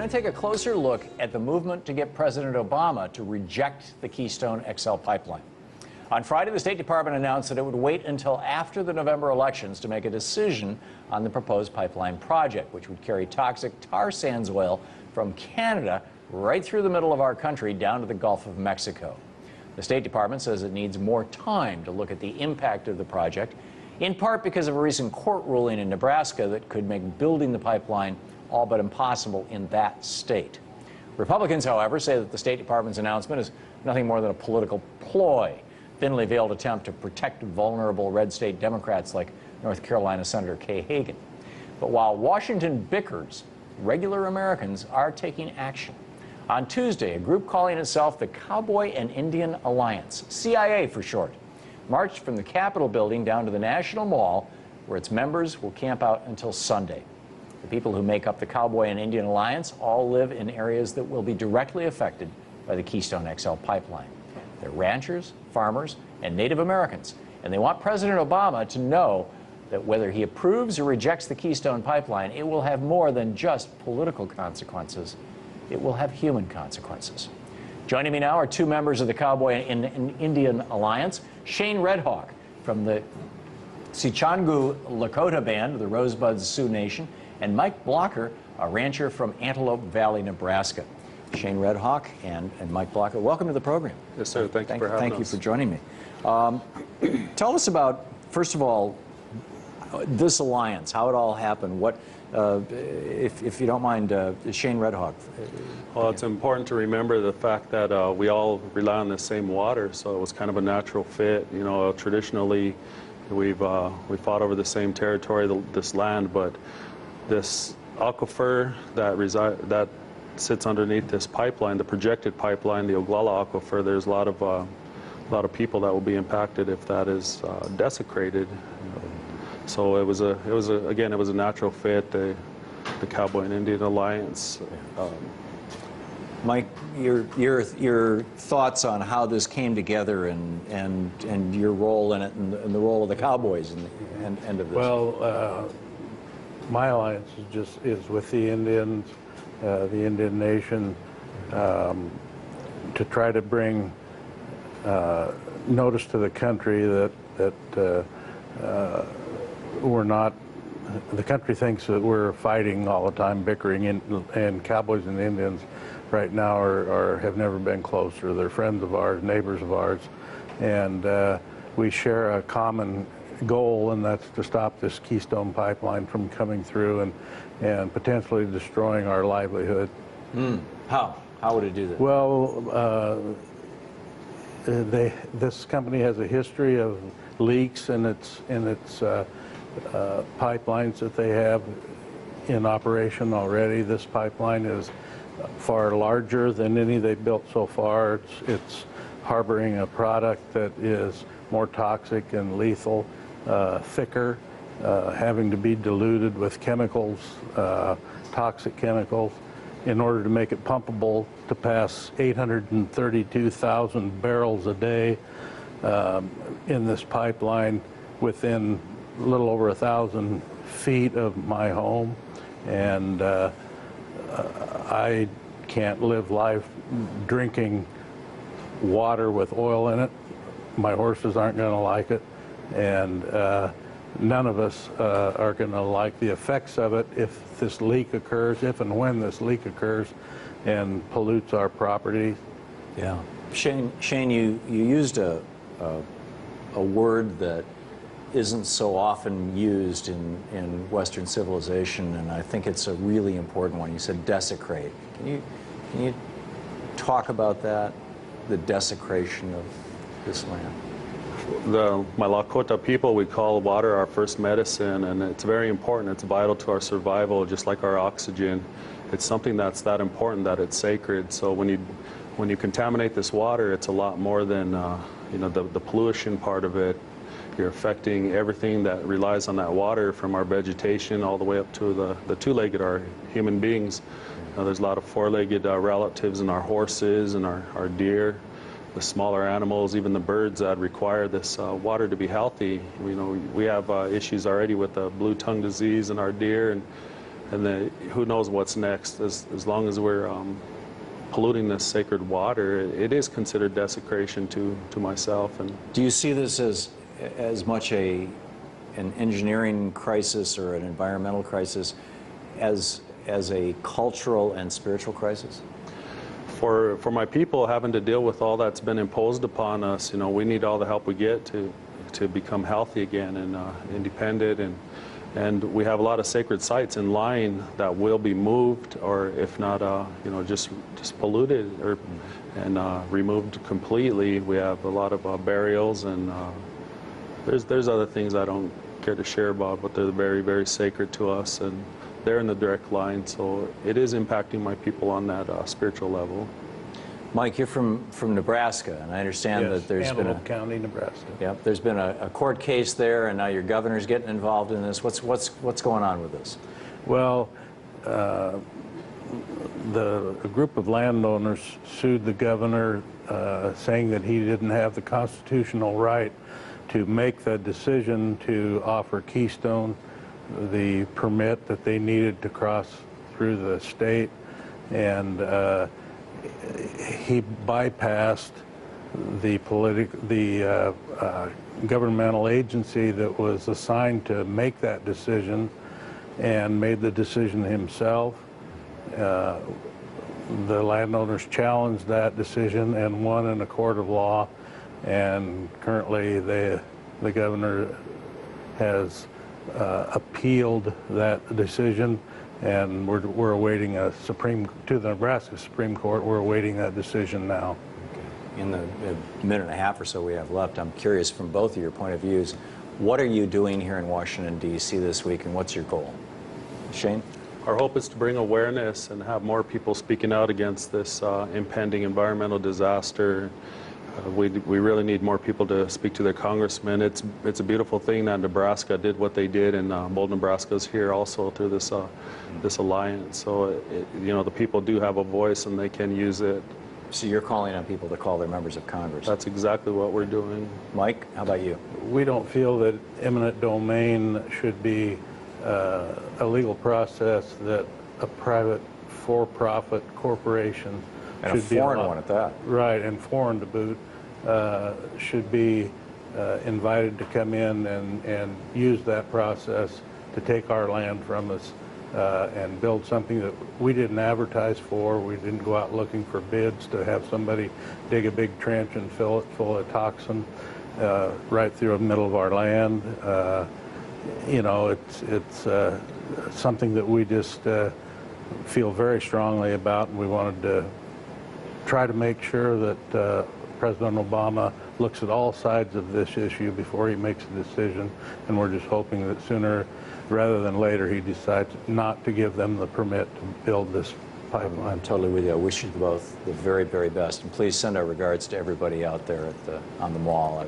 going to take a closer look at the movement to get President Obama to reject the Keystone XL pipeline. On Friday, the State Department announced that it would wait until after the November elections to make a decision on the proposed pipeline project, which would carry toxic tar sands oil from Canada right through the middle of our country down to the Gulf of Mexico. The State Department says it needs more time to look at the impact of the project, in part because of a recent court ruling in Nebraska that could make building the pipeline all but impossible in that state. Republicans, however, say that the State Department's announcement is nothing more than a political ploy, thinly veiled attempt to protect vulnerable red state Democrats like North Carolina Senator Kay Hagan. But while Washington bickers, regular Americans are taking action. On Tuesday, a group calling itself the Cowboy and Indian Alliance, CIA for short, marched from the Capitol building down to the National Mall, where its members will camp out until Sunday. The people who make up the Cowboy and Indian Alliance all live in areas that will be directly affected by the Keystone XL pipeline. They're ranchers, farmers, and Native Americans, and they want President Obama to know that whether he approves or rejects the Keystone pipeline, it will have more than just political consequences. It will have human consequences. Joining me now are two members of the Cowboy and Indian Alliance, Shane Redhawk from the Sicangu Lakota band, the Rosebud Sioux Nation, and Mike Blocher, a rancher from Antelope Valley, Nebraska. Shane Redhawk and Mike Blocher, welcome to the program. Yes, sir. Thank you for having us. Thank you for joining me. Tell us about, first of all, this alliance, how it all happened. What, if you don't mind, Shane Redhawk. Well, it's important to remember the fact that we all rely on the same water, so it was kind of a natural fit. You know, traditionally, we fought over the same territory, this land, but this aquifer that sits underneath this pipeline, the projected pipeline, the Oglala aquifer, there's a lot of people that will be impacted if that is desecrated. So it was a natural fit. The Cowboy and Indian Alliance. Mike, your thoughts on how this came together and your role in it and the role of the Cowboys and end of this. Well, my alliance is with the Indians, the Indian Nation, to try to bring notice to the country that we're not. The country thinks that we're fighting all the time, bickering, and Cowboys and Indians right now have never been closer. They're friends of ours, neighbors of ours, and we share a common goal, and that's to stop this Keystone pipeline from coming through and potentially destroying our livelihood. How would it do that? Well, this company has a history of leaks in its pipelines that they have in operation already. This pipeline is far larger than any they've built so far. It's harboring a product that is more toxic and lethal, thicker, having to be diluted with chemicals, toxic chemicals, in order to make it pumpable to pass 832,000 barrels a day in this pipeline within a little over 1,000 feet of my home. And I can't live life drinking water with oil in it. My horses aren't going to like it, and none of us are going to like the effects of it if this leak occurs, if and when this leak occurs and pollutes our property. Yeah. Shane, you used a word that isn't so often used in Western civilization, and I think it's a really important one. You said desecrate. Can you talk about that, the desecration of this land? My Lakota people, we call water our first medicine, and it's very important. It's vital to our survival, just like our oxygen. It's something that's that important that it's sacred. So when you contaminate this water, it's a lot more than the pollution part of it. You're affecting everything that relies on that water, from our vegetation all the way up to the two-legged, our human beings. There's a lot of four-legged relatives in our horses and our deer, the smaller animals, even the birds that require this water to be healthy. We have issues already with the blue tongue disease in our deer, and and then who knows what's next. As long as we're polluting this sacred water, it is considered desecration to myself. And do you see this as much an engineering crisis or an environmental crisis as a cultural and spiritual crisis? For my people having to deal with all that's been imposed upon us, you know, we need all the help we get to become healthy again and independent, and we have a lot of sacred sites in line that will be moved, or if not, you know, just polluted and removed completely. We have a lot of burials, and there's other things I don't care to share about, but they're very, very sacred to us, and they're in the direct line, so it is impacting my people on that spiritual level. Mike, you're from Nebraska, and I understand that there's been Antelope County, Nebraska. Yep, there's been a court case there, and now your governor's getting involved in this. What's going on with this? Well, a group of landowners sued the governor, saying that he didn't have the constitutional right to make the decision to offer Keystone the permit that they needed to cross through the state, and he bypassed the governmental agency that was assigned to make that decision and made the decision himself. The landowners challenged that decision and won in a court of law, and currently the governor has appealed that decision, and we're awaiting to the Nebraska Supreme Court. We're awaiting that decision now. Okay. In the minute and a half or so we have left, I'm curious from both of your point of views, what are you doing here in Washington, D.C. this week, and what's your goal? Shane? Our hope is to bring awareness and have more people speaking out against this impending environmental disaster. We really need more people to speak to their congressmen. It's a beautiful thing that Nebraska did what they did, and Bold Nebraska's here also through this this alliance. So you know, the people do have a voice, and they can use it. So you're calling on people to call their members of Congress. That's exactly what we're doing. Mike, how about you? We don't feel that eminent domain should be a legal process that a private for-profit corporation And should a foreign be one at that. Right, and foreign to boot, should be invited to come in and use that process to take our land from us and build something that we didn't advertise for. We didn't go out looking for bids to have somebody dig a big trench and fill it full of toxin right through the middle of our land. You know, it's something that we just feel very strongly about, and we wanted to try to make sure that President Obama looks at all sides of this issue before he makes a decision, and we're just hoping that sooner rather than later he decides not to give them the permit to build this pipeline. I'm totally with you. I wish you both the very, very best, and please send our regards to everybody out there on the mall.